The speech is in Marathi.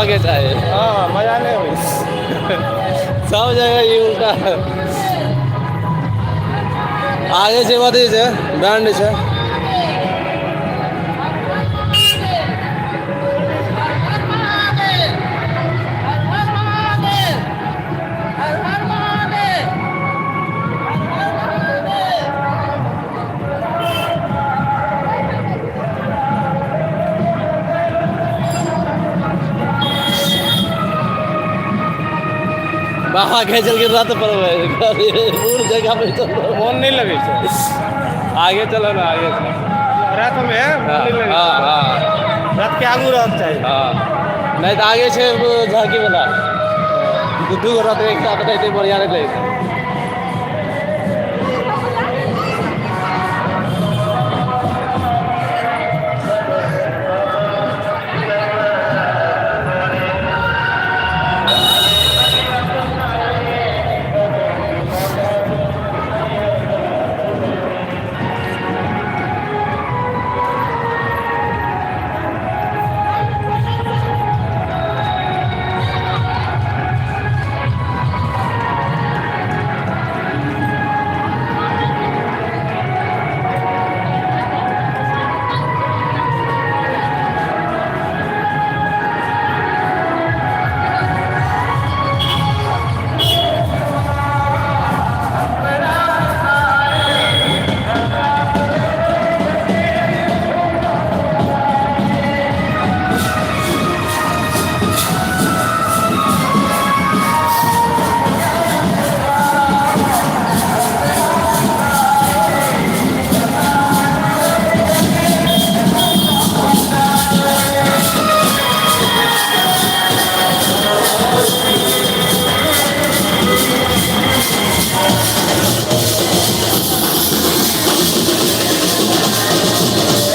के चाहे हाँ मजा नहीं हुई। सब जगह ये उल्टा आगे से बધી છે બ્રાન્ડ છે बाहर के चल के रात पर दूर जगह पे चल फोन नहीं लगे छै। आगे चलो ना आगे चलो रात में फोन नहीं लगे हाँ छै। हाँ रात के आगू रहक चाहिए। हाँ नहीं तो आगे छे झांकी वाला दू गो रात एक साथ रहते बढ़िया रहते